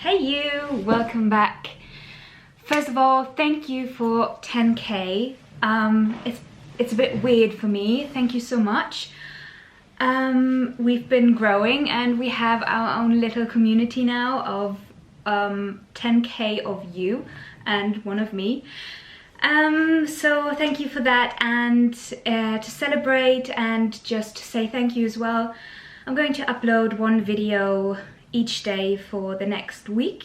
Hey you, welcome back. First of all, thank you for 10k. It's a bit weird for me. Thank you so much. We've been growing and we have our own little community now of 10k of you and one of me. So thank you for that, and to celebrate and just to say thank you as well, I'm going to upload one video each day for the next week.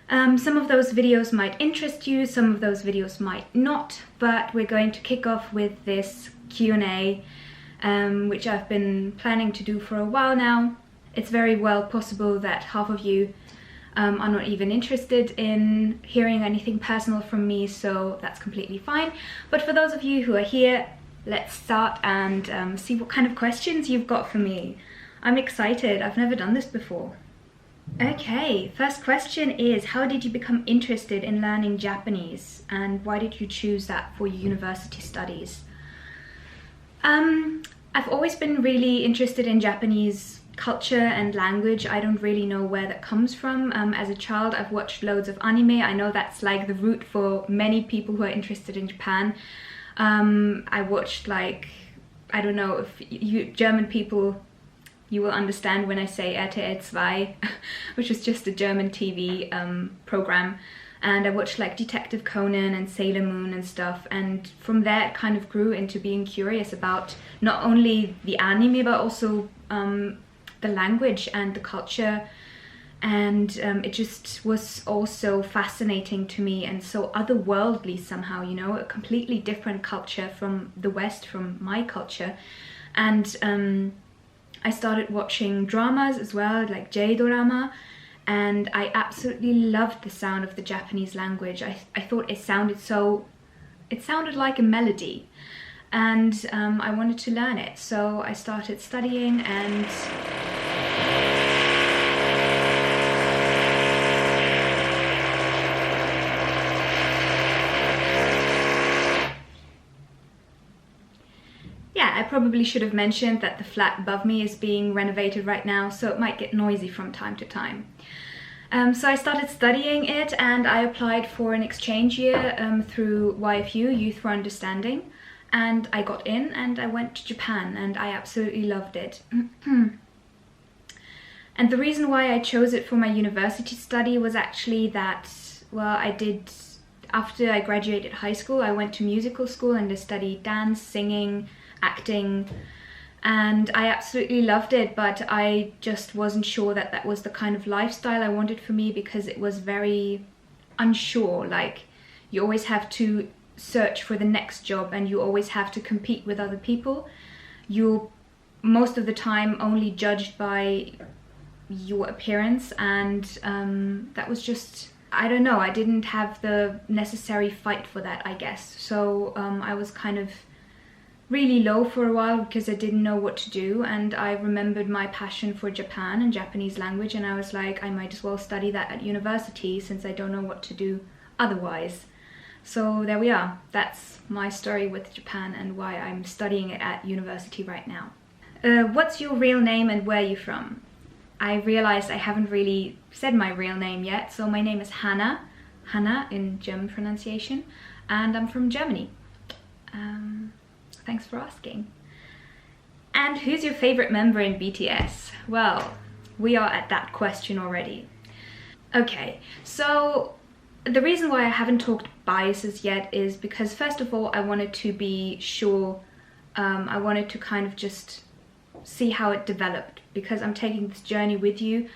Some of those videos might interest you, some of those videos might not, but we're going to kick off with this Q&A, which I've been planning to do for a while now. It's very well possible that half of you are not even interested in hearing anything personal from me, so that's completely fine. But for those of you who are here, let's start and see what kind of questions you've got for me. I'm excited, I've never done this before. Okay, first question is, how did you become interested in learning Japanese and why did you choose that for your university studies? I've always been really interested in Japanese culture and language. I don't really know where that comes from. As a child, I've watched loads of anime. I know that's like the route for many people who are interested in Japan. I watched, like, I don't know if you German people, you will understand when I say RTL 2, which was just a German TV program. And I watched like Detective Conan and Sailor Moon and stuff. And from there it kind of grew into being curious about not only the anime, but also the language and the culture. And it just was also fascinating to me and so otherworldly somehow, you know, a completely different culture from the West, from my culture. And I started watching dramas as well, like J-drama, and I absolutely loved the sound of the Japanese language. I thought it sounded like a melody, and I wanted to learn it. So I started studying, and yeah, I probably should have mentioned that the flat above me is being renovated right now, so it might get noisy from time to time. So I started studying it and I applied for an exchange year through YFU, Youth for Understanding, and I got in and I went to Japan and I absolutely loved it. And the reason why I chose it for my university study was actually that, well, after I graduated high school, I went to musical school and I studied dance, singing, acting, and I absolutely loved it, but I just wasn't sure that that was the kind of lifestyle I wanted for me, because it was very unsure. Like, you always have to search for the next job and you always have to compete with other people. You're most of the time only judged by your appearance, and that was just, I don't know, I didn't have the necessary fight for that, I guess. So I was kind of really low for a while because I didn't know what to do, and I remembered my passion for Japan and Japanese language, and I was like, I might as well study that at university since I don't know what to do otherwise. So there we are. That's my story with Japan and why I'm studying it at university right now. What's your real name and where are you from? I realized I haven't really said my real name yet. So my name is Hannah, Hannah in German pronunciation, and I'm from Germany. Thanks for asking. And who's your favorite member in BTS? Well, we are at that question already. Okay, so the reason why I haven't talked biases yet is because, first of all, I wanted to be sure, I wanted to kind of just see how it developed, because I'm taking this journey with you.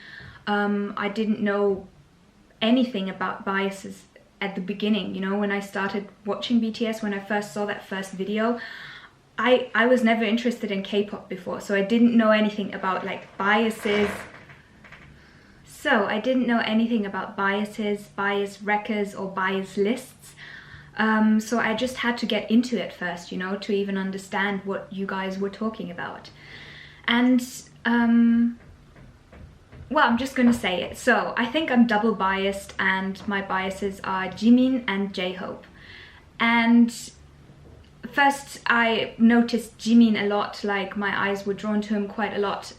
I didn't know anything about biases at the beginning, you know, when I started watching BTS, when I first saw that first video. I was never interested in K-pop before, so I didn't know anything about like biases. So I didn't know anything about biases, bias wreckers or bias lists. So I just had to get into it first, you know, to even understand what you guys were talking about. And well, I'm just gonna say it. So I think I'm double biased, and my biases are Jimin and J-Hope. And first I noticed Jimin a lot, like my eyes were drawn to him quite a lot.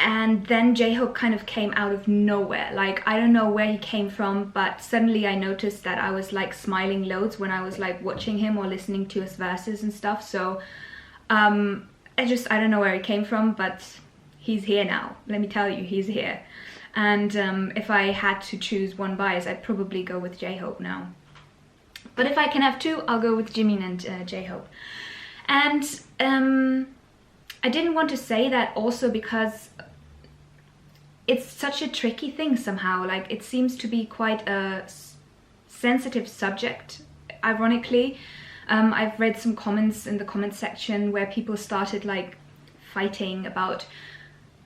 And then J-Hope kind of came out of nowhere. Like, I don't know where he came from, but suddenly I noticed that I was like smiling loads when I was like watching him or listening to his verses and stuff. So I don't know where he came from, but he's here now. Let me tell you, he's here. And if I had to choose one bias, I'd probably go with J-Hope now. But if I can have two, I'll go with Jimin and J-Hope. And I didn't want to say that also because it's such a tricky thing somehow. Like, it seems to be quite a sensitive subject, ironically. I've read some comments in the comment section where people started like fighting about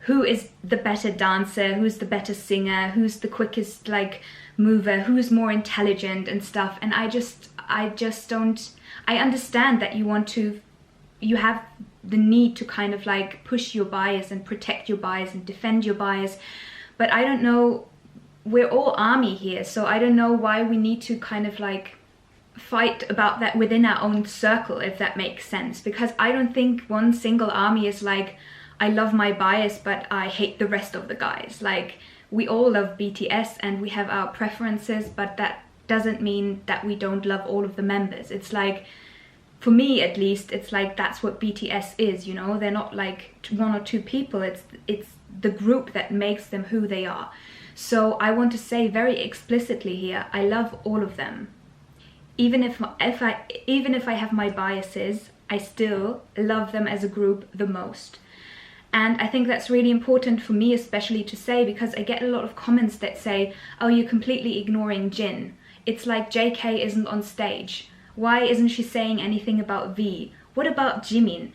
who is the better dancer, who's the better singer, who's the quickest like mover, who's more intelligent and stuff. And I just don't, I understand that you have the need to kind of like push your bias and protect your bias and defend your bias, but I don't know, we're all army here, so I don't know why we need to kind of like fight about that within our own circle, if that makes sense. Because I don't think one single army is like, I love my bias but I hate the rest of the guys. Like, we all love BTS and we have our preferences, but that doesn't mean that we don't love all of the members. It's like, for me at least, it's like that's what BTS is, you know? They're not like one or two people, it's the group that makes them who they are. So I want to say very explicitly here, I love all of them. Even if I have my biases, I still love them as a group the most. And I think that's really important for me especially to say, because I get a lot of comments that say, oh, you're completely ignoring Jin. It's like JK isn't on stage. Why isn't she saying anything about V? What about Jimin?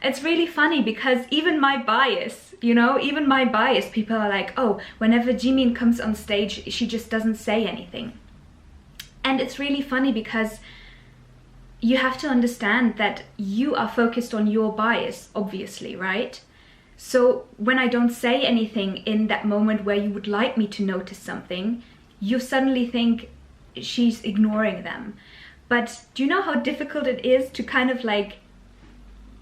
It's really funny because even my bias, you know, even my bias, people are like, oh, whenever Jimin comes on stage, she just doesn't say anything. And it's really funny because you have to understand that you are focused on your bias, obviously, right? So when I don't say anything in that moment where you would like me to notice something, you suddenly think she's ignoring them. But do you know how difficult it is to kind of like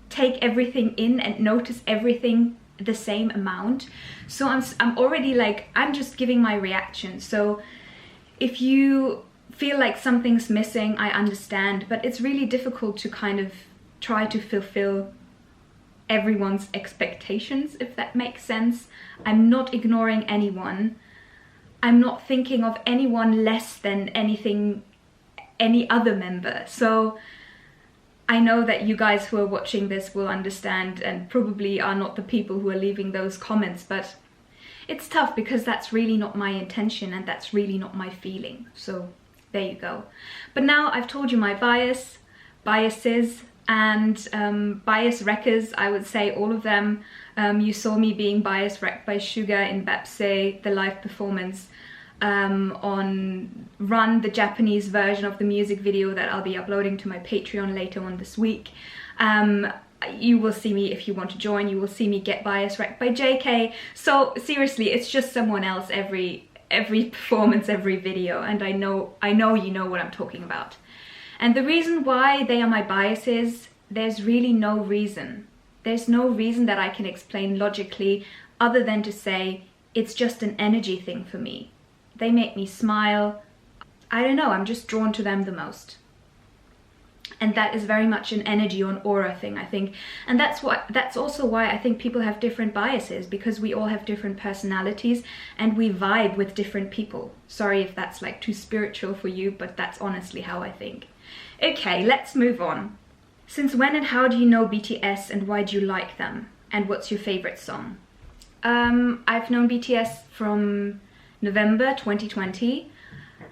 take everything in and notice everything the same amount? So I'm already like, I'm just giving my reaction. So if you feel like something's missing, I understand, but it's really difficult to kind of try to fulfill everyone's expectations, if that makes sense. I'm not ignoring anyone. I'm not thinking of anyone less than any other member. So I know that you guys who are watching this will understand and probably are not the people who are leaving those comments, but it's tough because that's really not my intention and that's really not my feeling. So there you go. But now I've told you my biases, and bias wreckers, I would say all of them. You saw me being bias wrecked by Suga in Bapse, the live performance, on Run, the Japanese version of the music video that I'll be uploading to my Patreon later on this week. You will see me, if you want to join, you will see me get bias wrecked by JK. So seriously, it's just someone else every performance, every video, and I know you know what I'm talking about. And the reason why they are my biases, there's really no reason. There's no reason that I can explain logically other than to say it's just an energy thing for me. They make me smile. I don't know, I'm just drawn to them the most. And that is very much an energy or an aura thing, I think. And that's also why I think people have different biases, because we all have different personalities and we vibe with different people. Sorry if that's like too spiritual for you, but that's honestly how I think. Okay, let's move on. Since when and how do you know BTS and why do you like them? And what's your favorite song? I've known BTS from November 2020.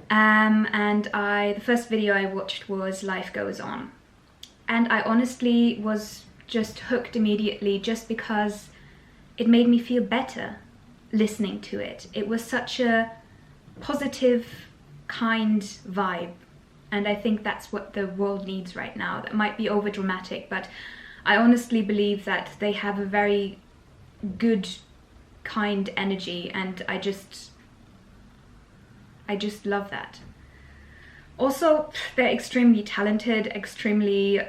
And the first video I watched was Life Goes On. And I honestly was just hooked immediately just because it made me feel better listening to it. It was such a positive, kind vibe. And I think that's what the world needs right now. That might be over dramatic, but I honestly believe that they have a very good, kind energy, and I just love that. Also, they're extremely talented, extremely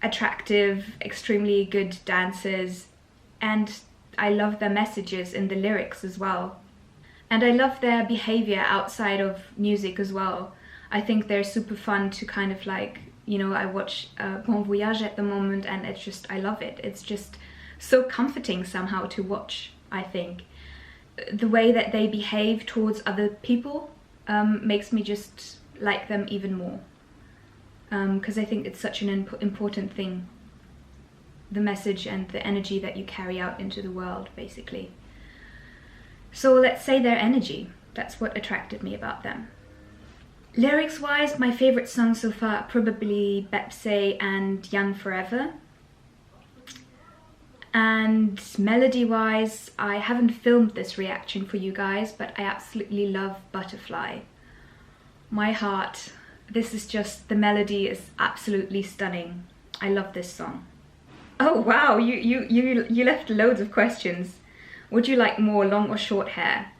attractive, extremely good dancers, and I love their messages in the lyrics as well. And I love their behavior outside of music as well. I think they're super fun to kind of like, you know, I watch Bon Voyage at the moment, and it's just, I love it. It's just so comforting somehow to watch, I think. The way that they behave towards other people makes me just like them even more. Because I think it's such an important thing. The message and the energy that you carry out into the world, basically. So let's say their energy. That's what attracted me about them. Lyrics-wise, my favorite songs so far are probably Bepsey and Young Forever. And melody-wise, I haven't filmed this reaction for you guys, but I absolutely love Butterfly. My heart, this is just, the melody is absolutely stunning. I love this song. Oh wow, you left loads of questions. Would you like more long or short hair?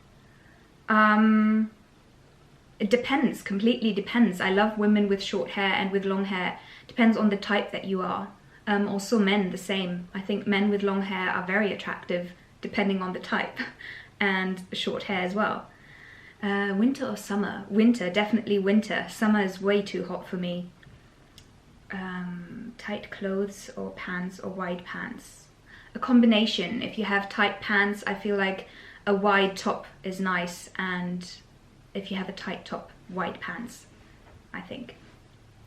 It depends, completely depends. I love women with short hair and with long hair. Depends on the type that you are. Also men, the same. I think men with long hair are very attractive, depending on the type, and short hair as well. Winter or summer? Winter, definitely winter. Summer is way too hot for me. Tight clothes or pants or wide pants? A combination. If you have tight pants, I feel like a wide top is nice, and if you have a tight top, wide pants, I think.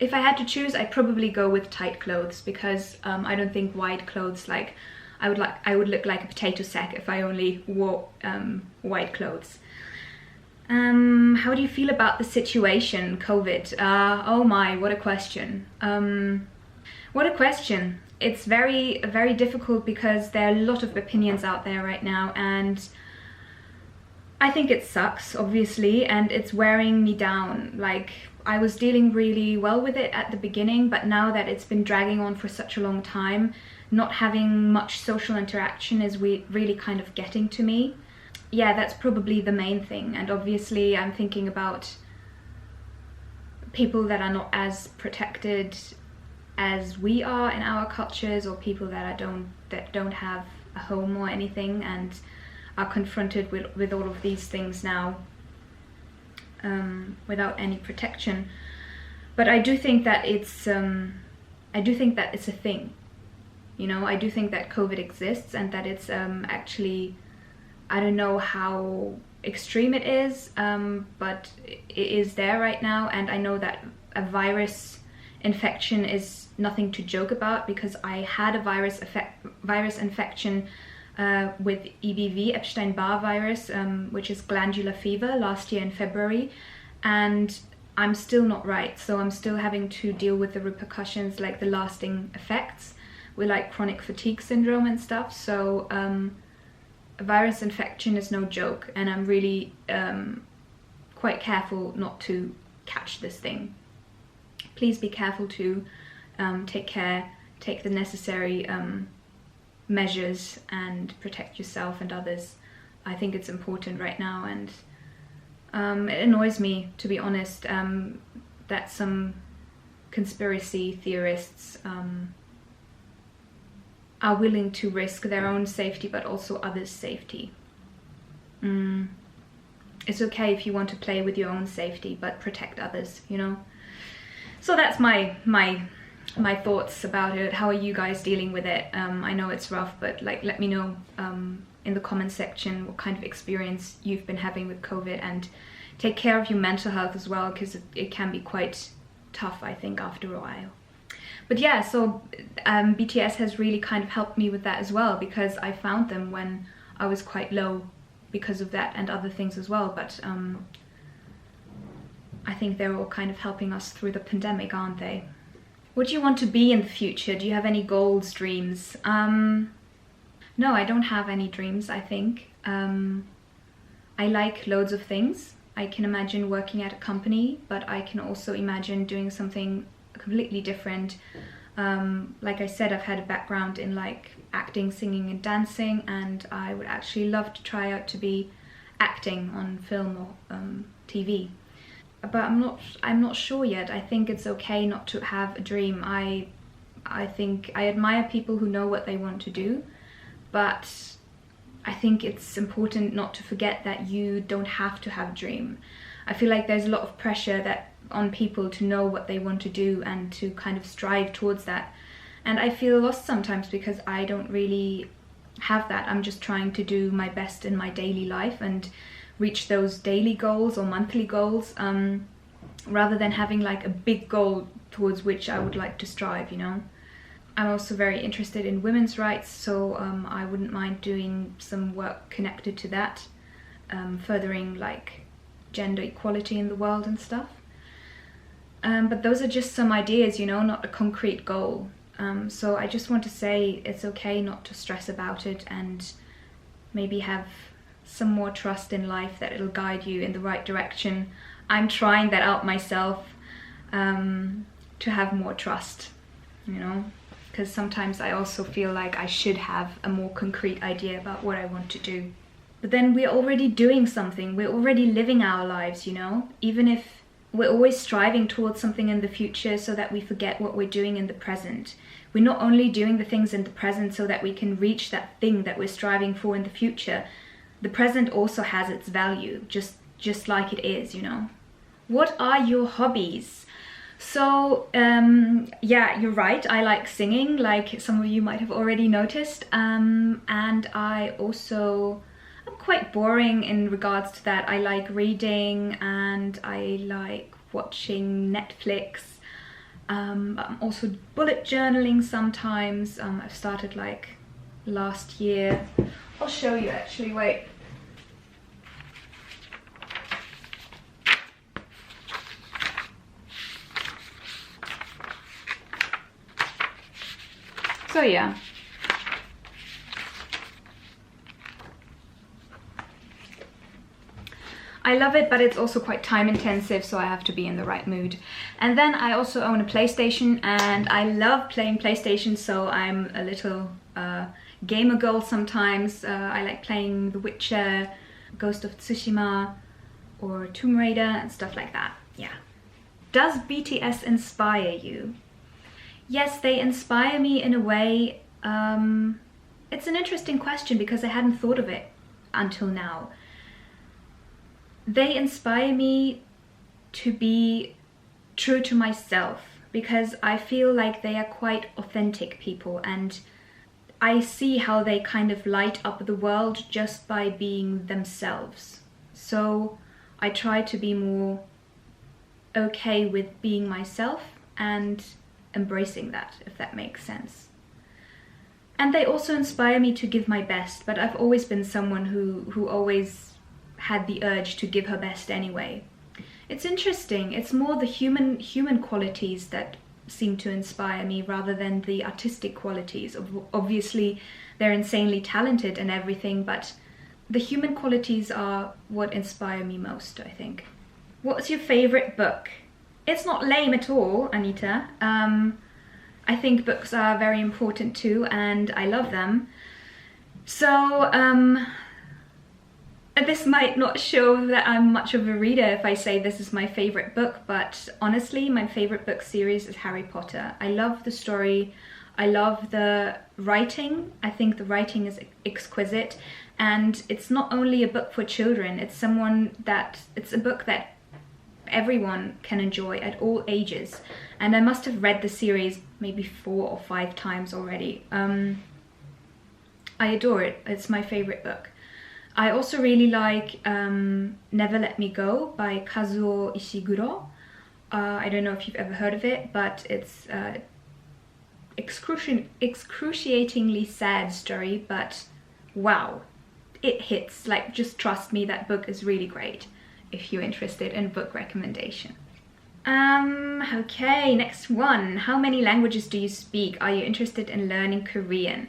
If I had to choose, I'd probably go with tight clothes, because I don't think wide clothes, like I would look like a potato sack if I only wore wide clothes. How do you feel about the situation, COVID? Oh my, what a question. What a question. It's very, very difficult because there are a lot of opinions out there right now, and I think it sucks, obviously, and it's wearing me down. Like, I was dealing really well with it at the beginning, but now that it's been dragging on for such a long time, not having much social interaction is really kind of getting to me. Yeah, that's probably the main thing. And obviously I'm thinking about people that are not as protected as we are in our cultures, or people that don't have a home or anything and are confronted with all of these things now without any protection. But I do think that it's a thing. You know, I do think that COVID exists, and that it's actually, I don't know how extreme it is, but it is there right now. And I know that a virus infection is nothing to joke about, because I had a virus infection with EBV, Epstein-Barr virus, which is glandular fever, last year in February, and I'm still not right. So I'm still having to deal with the repercussions, like the lasting effects with like chronic fatigue syndrome and stuff. So a virus infection is no joke, and I'm really quite careful not to catch this thing. Please be careful to take care, take the necessary measures and protect yourself and others. I think it's important right now, and it annoys me, to be honest, that some conspiracy theorists are willing to risk their own safety but also others' safety. It's okay if you want to play with your own safety, but protect others, you know? So that's my thoughts about it. How are you guys dealing with it? I know it's rough, but like, let me know in the comment section what kind of experience you've been having with COVID, and take care of your mental health as well, because it can be quite tough, I think, after a while. But yeah, so BTS has really kind of helped me with that as well, because I found them when I was quite low because of that and other things as well. But I think they're all kind of helping us through the pandemic, aren't they? What do you want to be in the future? Do you have any goals, dreams? No, I don't have any dreams, I think. I like loads of things. I can imagine working at a company, but I can also imagine doing something completely different. Like I said, I've had a background in like acting, singing and dancing, and I would actually love to try out to be acting on film or TV. But I'm not sure yet. I think it's okay not to have a dream. I think I admire people who know what they want to do, but I think it's important not to forget that you don't have to have a dream. I feel like there's a lot of pressure that on people to know what they want to do and to kind of strive towards that. And I feel lost sometimes because I don't really have that. I'm just trying to do my best in my daily life and reach those daily goals or monthly goals, rather than having like a big goal towards which I would like to strive, you know. I'm also very interested in women's rights, so I wouldn't mind doing some work connected to that, furthering like gender equality in the world and stuff. But those are just some ideas, you know, not a concrete goal. So I just want to say it's okay not to stress about it, and maybe have some more trust in life that it'll guide you in the right direction. I'm trying that out myself, to have more trust, you know, because sometimes I also feel like I should have a more concrete idea about what I want to do. But then we're already doing something, we're already living our lives, you know, even if we're always striving towards something in the future so that we forget what we're doing in the present. We're not only doing the things in the present so that we can reach that thing that we're striving for in the future. The present also has its value, just like it is, you know. What are your hobbies? So, yeah, you're right. I like singing, like some of you might have already noticed. And I also... I'm quite boring in regards to that. I like reading and I like watching Netflix. I'm also bullet journaling sometimes. I've started like last year. I'll show you actually, wait. So yeah. I love it, but it's also quite time intensive, so I have to be in the right mood. And then I also own a PlayStation, and I love playing PlayStation, so I'm a little gamer girl sometimes. I like playing The Witcher, Ghost of Tsushima, or Tomb Raider and stuff like that. Yeah. Does BTS inspire you? Yes, they inspire me in a way. It's an interesting question because I hadn't thought of it until now. They inspire me to be true to myself because I feel like they are quite authentic people, and I see how they kind of light up the world just by being themselves. So I try to be more okay with being myself and embracing that, if that makes sense. And they also inspire me to give my best, but I've always been someone who always had the urge to give her best anyway. It's interesting. It's more the human qualities that seem to inspire me rather than the artistic qualities. Obviously, they're insanely talented and everything, but the human qualities are what inspire me most, I think. What's your favorite book? It's not lame at all, Anita. I think books are very important too, and I love them. So, this might not show that I'm much of a reader if I say this is my favorite book, but honestly, my favorite book series is Harry Potter. I love the story. I love the writing. I think the writing is exquisite, and it's not only a book for children. It's a book that everyone can enjoy at all ages. And I must have read the series maybe 4 or 5 times already. I adore it. It's my favorite book. I also really like Never Let Me Go by Kazuo Ishiguro. I don't know if you've ever heard of it, but it's excruciatingly sad story, but wow, it hits. Like, just trust me, that book is really great if you're interested in book recommendation. Okay, next one. How many languages do you speak? Are you interested in learning Korean?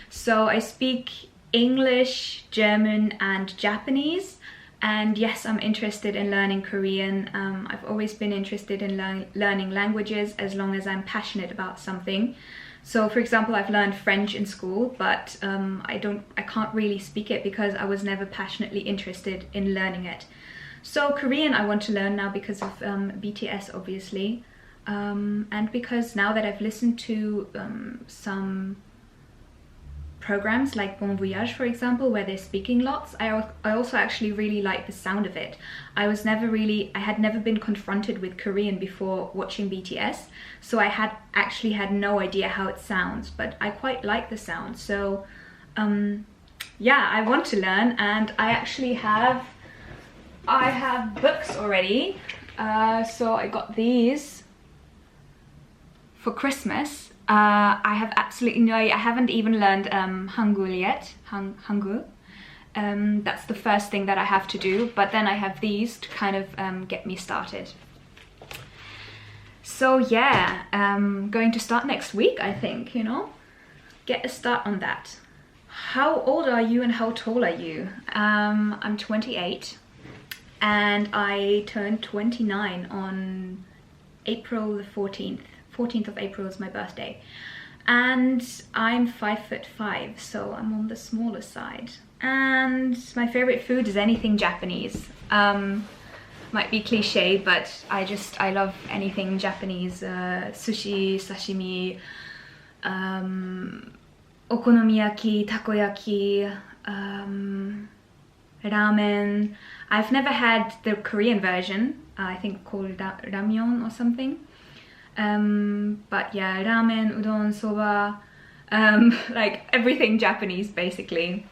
So I speak English, German and Japanese, and yes, I'm interested in learning Korean. I've always been interested in learning languages as long as I'm passionate about something. So for example, I've learned French in school, but I can't really speak it because I was never passionately interested in learning it. So Korean I want to learn now because of BTS, obviously, and because now that I've listened to some programs like Bon Voyage, for example, where they're speaking lots. I also actually really like the sound of it. I had never been confronted with Korean before watching BTS, so I had no idea how it sounds, but I quite like the sound. So yeah, I want to learn, and I have books already. So I got these for Christmas. I have absolutely I haven't even learned Hangul yet. Hangul. That's the first thing that I have to do, but then I have these to kind of get me started. So yeah, going to start next week, I think, you know, get a start on that. How old are you and how tall are you? I'm 28 and I turned 29 on April the 14th. 14th of April is my birthday, and I'm 5'5", so I'm on the smaller side. And my favorite food is anything Japanese. Might be cliche, but I love anything Japanese. Sushi, sashimi, okonomiyaki, takoyaki, ramen. I've never had the Korean version, I think called ramyeon or something. But yeah, ramen, udon, soba, like everything Japanese basically.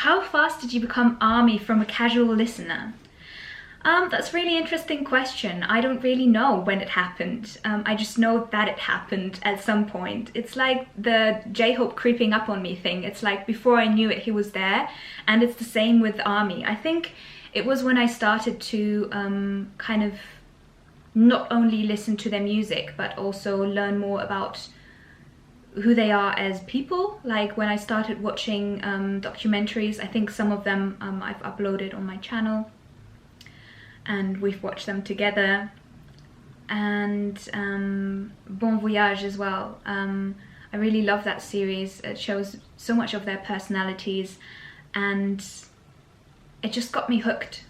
How fast did you become ARMY from a casual listener? That's a really interesting question. I don't really know when it happened. I just know that it happened at some point. It's like the J-Hope creeping up on me thing. It's like before I knew it, he was there, and it's the same with ARMY. I think it was when I started to kind of not only listen to their music, but also learn more about who they are as people. Like when I started watching documentaries, I think some of them I've uploaded on my channel and we've watched them together. And Bon Voyage as well. I really love that series. It shows so much of their personalities and it just got me hooked.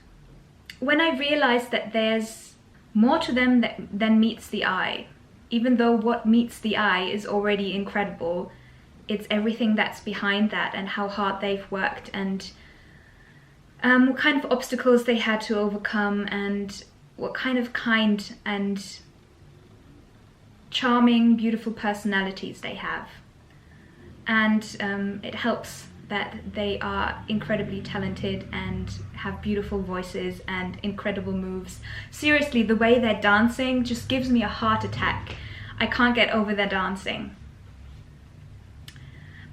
When I realized that there's more to them than meets the eye. Even though what meets the eye is already incredible, it's everything that's behind that and how hard they've worked and what kind of obstacles they had to overcome and what kind of kind and charming, beautiful personalities they have. And it helps that they are incredibly talented and have beautiful voices and incredible moves. Seriously, the way they're dancing just gives me a heart attack. I can't get over their dancing.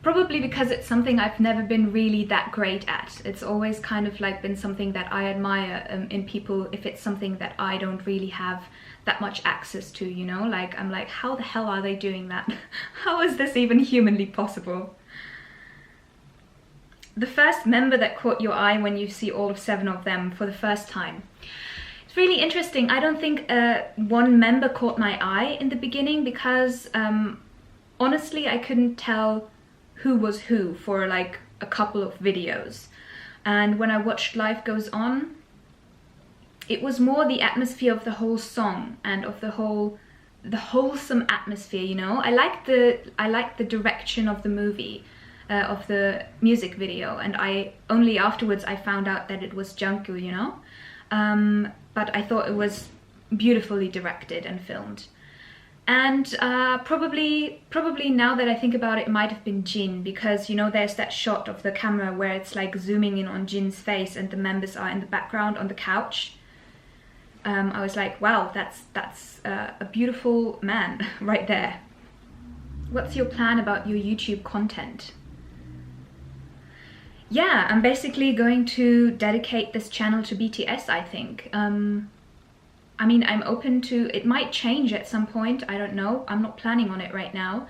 Probably because it's something I've never been really that great at. It's always kind of like been something that I admire in people if it's something that I don't really have that much access to, you know? Like, I'm like, how the hell are they doing that? How is this even humanly possible? The first member that caught your eye when you see all of 7 of them for the first time. It's really interesting. I don't think one member caught my eye in the beginning because honestly I couldn't tell who was who for like a couple of videos. And when I watched Life Goes On, it was more the atmosphere of the whole song and of the wholesome atmosphere, you know? I like the direction of the movie. Of the music video, and only afterwards I found out that it was Jungkook, you know? But I thought it was beautifully directed and filmed. And probably now that I think about it, it might have been Jin, because you know there's that shot of the camera where it's like zooming in on Jin's face and the members are in the background on the couch. I was like, wow, that's a beautiful man right there. What's your plan about your YouTube content? Yeah, I'm basically going to dedicate this channel to BTS, I think. I mean, I'm open to, it might change at some point, I don't know. I'm not planning on it right now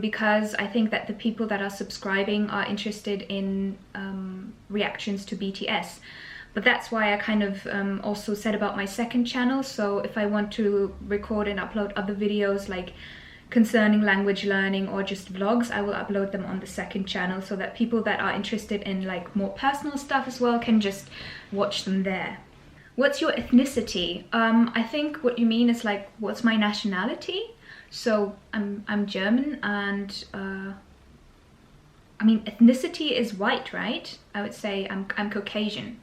because I think that the people that are subscribing are interested in reactions to BTS. But that's why I kind of also said about my second channel. So if I want to record and upload other videos like concerning language learning or just vlogs, I will upload them on the second channel so that people that are interested in like more personal stuff as well can just watch them there. What's your ethnicity? I think what you mean is like, what's my nationality? So I'm German and I mean, ethnicity is white, right? I would say I'm Caucasian.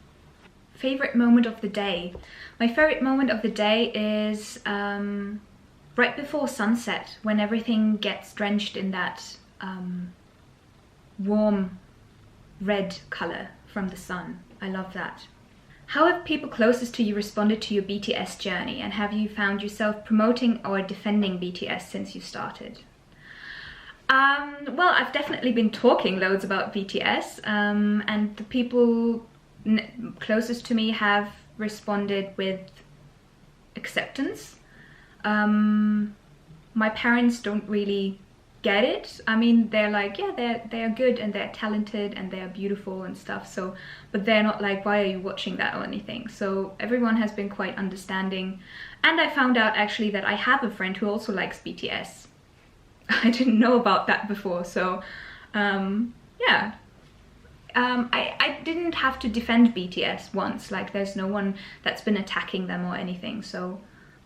Favorite moment of the day. My favorite moment of the day is right before sunset, when everything gets drenched in that warm red color from the sun. I love that. How have people closest to you responded to your BTS journey, and have you found yourself promoting or defending BTS since you started? Well, I've definitely been talking loads about BTS, and the people closest to me have responded with acceptance. My parents don't really get it. I mean, they're like, yeah, they're good and they're talented and they're beautiful and stuff, so, but they're not like, why are you watching that or anything. So everyone has been quite understanding. And I found out actually that I have a friend who also likes BTS. I didn't know about that before, so yeah. I didn't have to defend BTS once, like there's no one that's been attacking them or anything. So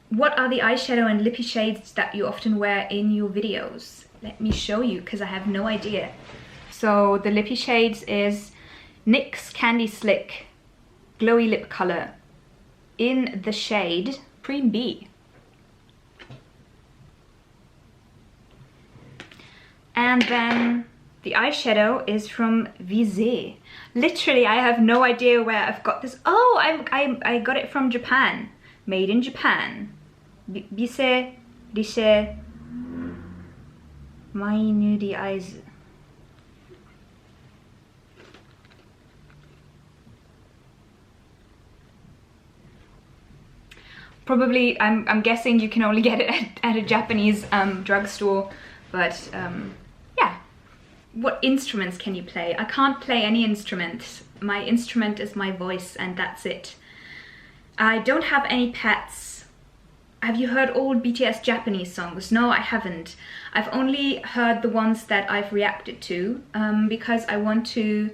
what are the eyeshadow and lippy shades that you often wear in your videos? Let me show you, because I have no idea. So the lippy shades is NYX Candy Slick Glowy Lip Color in the shade Preem B. And then the eyeshadow is from Visé. Literally, I have no idea where I've got this. Oh, I got it from Japan. Made in Japan. Visé, Risé, My Nudie Eyes. Probably, I'm guessing you can only get it at a Japanese drugstore, but yeah. What instruments can you play? I can't play any instruments. My instrument is my voice and that's it. I don't have any pets. Have you heard old BTS Japanese songs? No, I haven't. I've only heard the ones that I've reacted to because I want to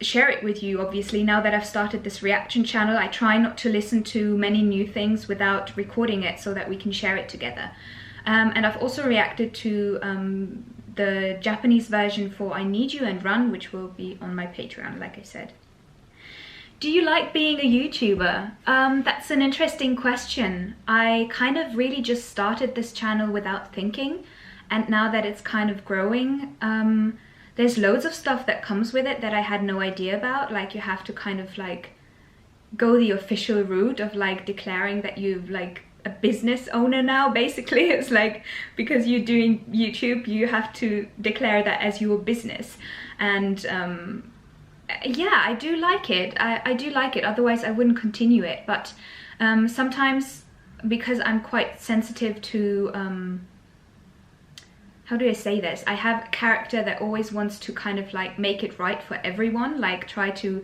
share it with you. Obviously, now that I've started this reaction channel, I try not to listen to many new things without recording it so that we can share it together. And I've also reacted to the Japanese version for I Need You and Run, which will be on my Patreon, like I said. Do you like being a YouTuber? That's an interesting question. I kind of really just started this channel without thinking, and now that it's kind of growing, there's loads of stuff that comes with it that I had no idea about. Like, you have to kind of like go the official route of like declaring that you've like a business owner now, basically. It's like, because you're doing YouTube, you have to declare that as your business. And yeah, I do like it. I do like it, otherwise I wouldn't continue it. But sometimes, because I'm quite sensitive to how do I say this? I have a character that always wants to kind of like make it right for everyone, like try to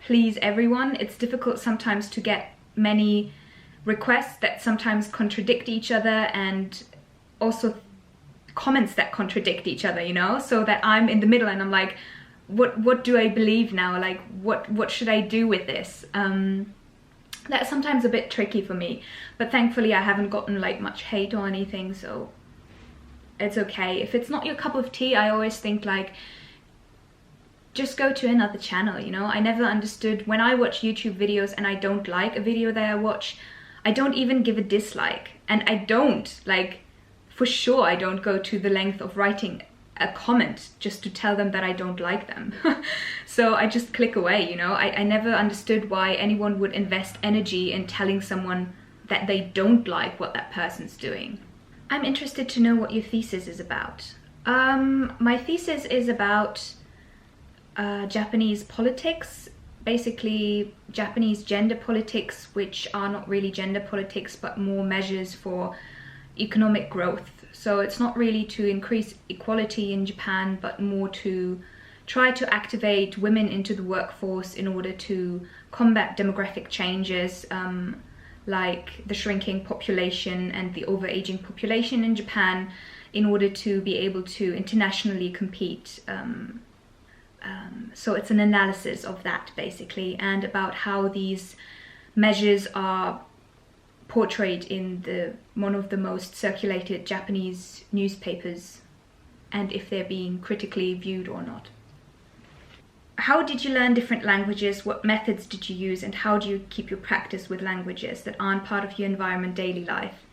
please everyone. It's difficult sometimes to get many requests that sometimes contradict each other, and also comments that contradict each other, you know? So that I'm in the middle and I'm like, what do I believe now? Like, what should I do with this? That's sometimes a bit tricky for me, but thankfully I haven't gotten like much hate or anything, so it's okay. If it's not your cup of tea, I always think like, just go to another channel, you know? I never understood, when I watch YouTube videos and I don't like a video that I watch, I don't even give a dislike. And I don't, like, for sure I don't go to the length of writing a comment just to tell them that I don't like them. So I just click away, you know? I never understood why anyone would invest energy in telling someone that they don't like what that person's doing. I'm interested to know what your thesis is about. My thesis is about Japanese politics, basically Japanese gender politics, which are not really gender politics but more measures for economic growth. So it's not really to increase equality in Japan, but more to try to activate women into the workforce in order to combat demographic changes, like the shrinking population and the overaging population in Japan, in order to be able to internationally compete. So it's an analysis of that, basically, and about how these measures are portrayed in one of the most circulated Japanese newspapers and if they're being critically viewed or not. How did you learn different languages? What methods did you use? And how do you keep your practice with languages that aren't part of your environment daily life?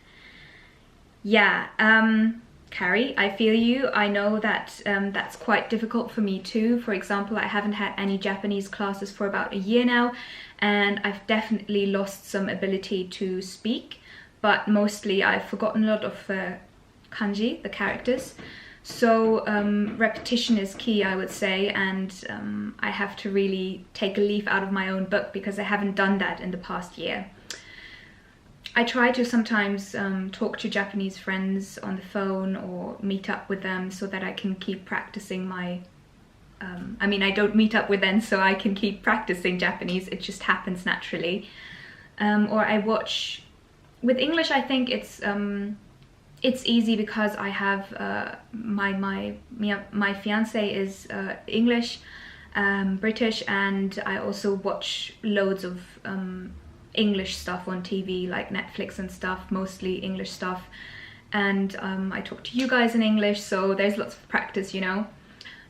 Yeah, Carrie, I feel you. I know that that's quite difficult for me too. For example, I haven't had any Japanese classes for about a year now, and I've definitely lost some ability to speak, but mostly I've forgotten a lot of kanji, the characters. So repetition is key, I would say, and I have to really take a leaf out of my own book because I haven't done that in the past year. I try to sometimes talk to Japanese friends on the phone or meet up with them so that I can keep practicing my... I mean, I don't meet up with them so I can keep practicing Japanese, it just happens naturally. Or I watch... With English, I think it's easy because I have my fiance is English, British, and I also watch loads of English stuff on TV, like Netflix and stuff, mostly English stuff. And I talk to you guys in English, so there's lots of practice, you know.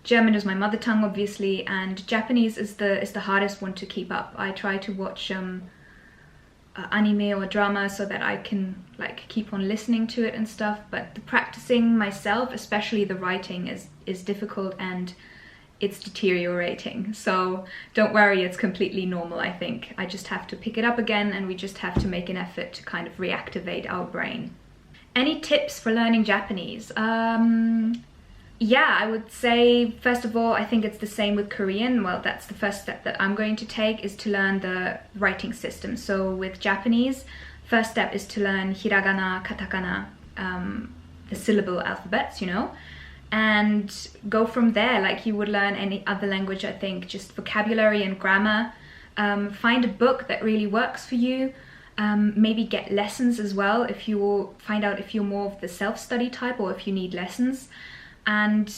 German is my mother tongue, obviously, and Japanese is the hardest one to keep up. I try to watch anime or drama so that I can like keep on listening to it and stuff, but the practicing myself, especially the writing, is difficult and it's deteriorating. So don't worry, it's completely normal. I think I just have to pick it up again, and we just have to make an effort to kind of reactivate our brain. Any tips for learning Japanese? Yeah, I would say, first of all, I think it's the same with Korean. Well, that's the first step that I'm going to take, is to learn the writing system. So with Japanese, first step is to learn hiragana, katakana, the syllable alphabets, you know, and go from there like you would learn any other language. I think just vocabulary and grammar. Find a book that really works for you. Maybe get lessons as well if you find out if you're more of the self-study type or if you need lessons. And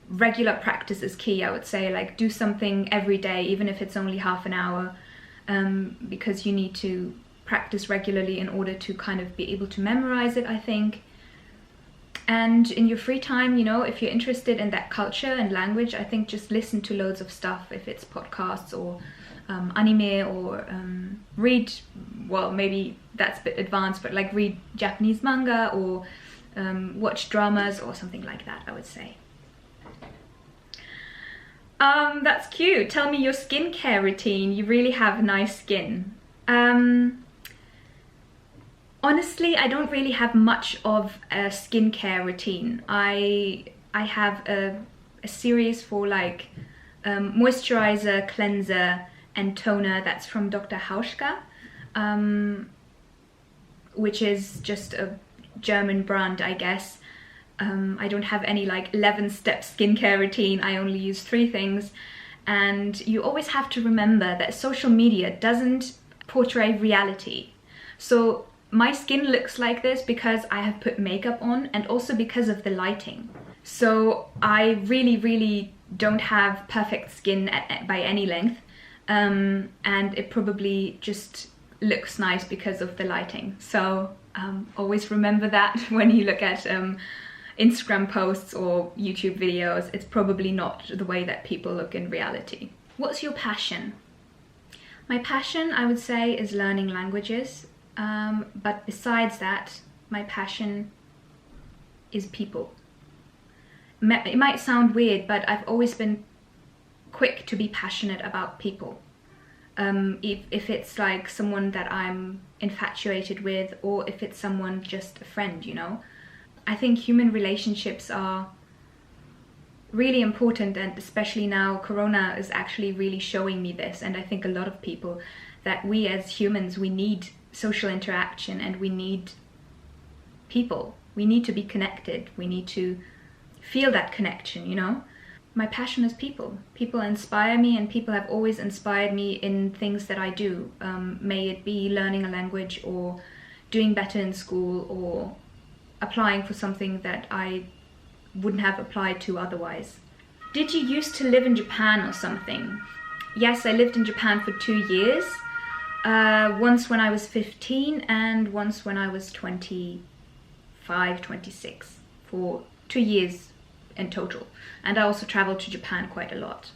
regular practice is key, I would say. Like, do something every day, even if it's only half an hour, because you need to practice regularly in order to kind of be able to memorize it, I think. And in your free time, you know, if you're interested in that culture and language, I think just listen to loads of stuff, if it's podcasts or anime, or read, well, maybe that's a bit advanced, but like read Japanese manga or watch dramas or something like that, I would say. That's cute. Tell me your skincare routine. You really have nice skin. Honestly, I don't really have much of a skincare routine. I have a series for like moisturizer, cleanser and toner that's from Dr. Hauschka, which is just a German brand, I guess. I don't have any like 11-step skincare routine. I only use 3 things. And you always have to remember that social media doesn't portray reality. So my skin looks like this because I have put makeup on, and also because of the lighting. So I really don't have perfect skin by any length, and it probably just looks nice because of the lighting. So always remember that when you look at Instagram posts or YouTube videos. It's probably not the way that people look in reality. What's your passion? My passion, I would say, is learning languages. But besides that, my passion is people. It might sound weird, but I've always been quick to be passionate about people. If it's like someone that I'm infatuated with, or if it's someone just a friend, you know. I think human relationships are really important, and especially now Corona is actually really showing me this, and I think a lot of people, that we as humans, we need social interaction and we need people. We need to be connected. We need to feel that connection, you know. My passion is people. People inspire me, and people have always inspired me in things that I do. May it be learning a language, or doing better in school, or applying for something that I wouldn't have applied to otherwise. Did you used to live in Japan or something? Yes, I lived in Japan for 2 years. Once when I was 15 and once when I was 25, 26, for 2 years in total. And I also traveled to Japan quite a lot.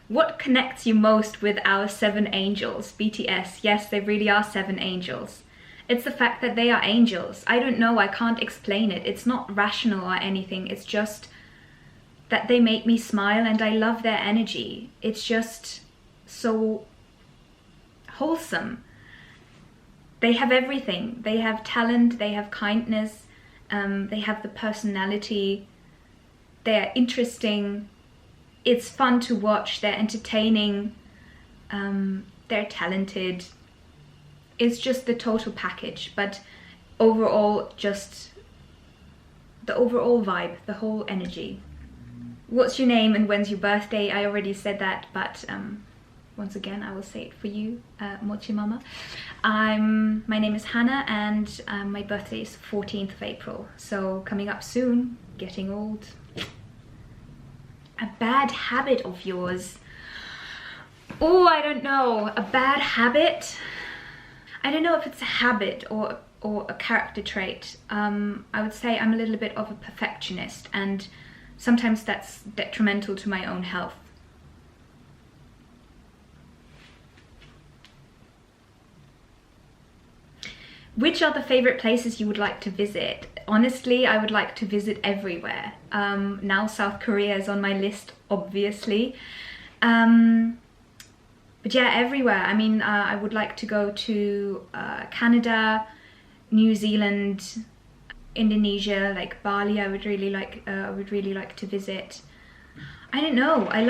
What connects you most with our Seven Angels BTS? Yes, they really are 7 angels. It's the fact that they are angels. I don't know, I can't explain it. It's not rational or anything. It's just that they make me smile and I love their energy. It's just so wholesome. They have everything. They have talent, they have kindness, they have the personality, they're interesting, it's fun to watch, they're entertaining, they're talented. It's just the total package, but overall, just the overall vibe, the whole energy. What's your name and when's your birthday? I already said that, but once again, I will say it for you, Mochi Mama. My name is Hannah and my birthday is 14th of April. So coming up soon, getting old. A bad habit of yours? Oh, I don't know. A bad habit? I don't know if it's a habit or a character trait. I would say I'm a little bit of a perfectionist, and sometimes that's detrimental to my own health. Which are the favorite places you would like to visit? Honestly, I would like to visit everywhere. Now South Korea is on my list, obviously. But yeah, everywhere. I mean, I would like to go to Canada, New Zealand, Indonesia, like Bali. I would really like to visit. I don't know. I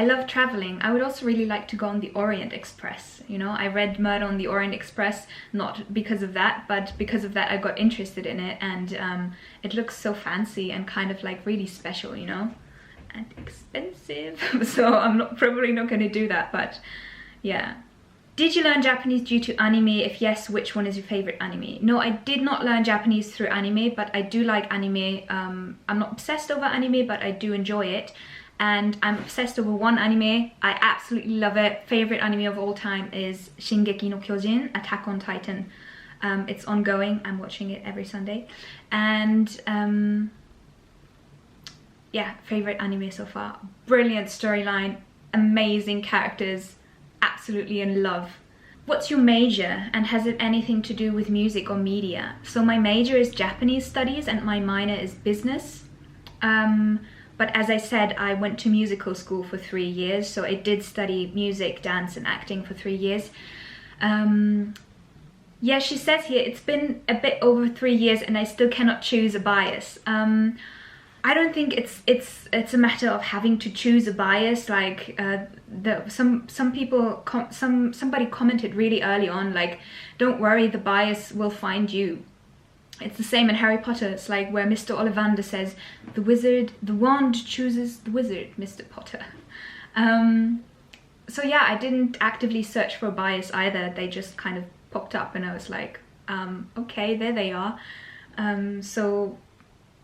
love traveling. I would also really like to go on the Orient Express. You know, I read Murder on the Orient Express, not because of that, but because of that I got interested in it, and it looks so fancy and kind of like really special, you know, and expensive. So I'm probably not going to do that, but yeah. Did you learn Japanese due to anime? If yes, which one is your favorite anime? No, I did not learn Japanese through anime, but I do like anime. I'm not obsessed over anime, but I do enjoy it. And I'm obsessed over one anime. I absolutely love it. Favorite anime of all time is Shingeki no Kyojin, Attack on Titan. It's ongoing. I'm watching it every Sunday. And yeah, favorite anime so far. Brilliant storyline, amazing characters, absolutely in love. What's your major and has it anything to do with music or media? So my major is Japanese studies and my minor is business. But as I said, I went to musical school for 3 years, so I did study music, dance and acting for 3 years. Yeah, she says here, it's been a bit over 3 years and I still cannot choose a bias. I don't think it's a matter of having to choose a bias. Like somebody commented really early on, like, don't worry, the bias will find you. It's the same in Harry Potter. It's like where Mr. Ollivander says, the wand chooses the wizard, Mr. Potter. So yeah, I didn't actively search for a bias either. They just kind of popped up and I was like, okay, there they are. So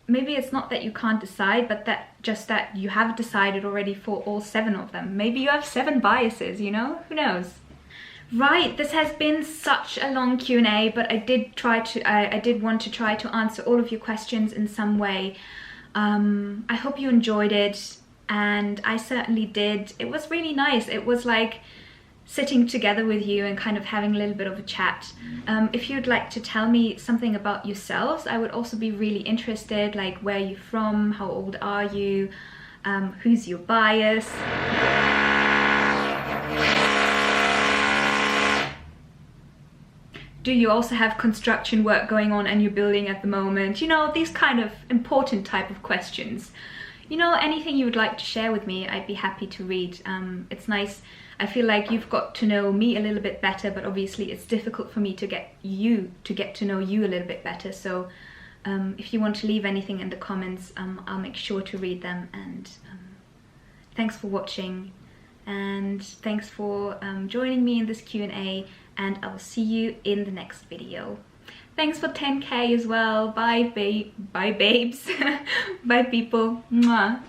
maybe it's not that you can't decide, but that you have decided already for all 7 of them. Maybe you have 7 biases, you know? Who knows? Right, this has been such a long Q&A, but I did want to try to answer all of your questions in some way. I hope you enjoyed it, and I certainly did. It was really nice. It was like sitting together with you and kind of having a little bit of a chat. If you'd like to tell me something about yourselves, I would also be really interested, like where you're from, how old are you, who's your bias. Do you also have construction work going on and you're building at the moment? You know, these kind of important type of questions. You know, anything you would like to share with me, I'd be happy to read. It's nice. I feel like you've got to know me a little bit better, but obviously it's difficult for me to get to know you a little bit better. So if you want to leave anything in the comments, I'll make sure to read them. And thanks for watching, and thanks for joining me in this Q&A, and I'll see you in the next video. Thanks for 10K as well. Bye babes. Bye people. Mwah.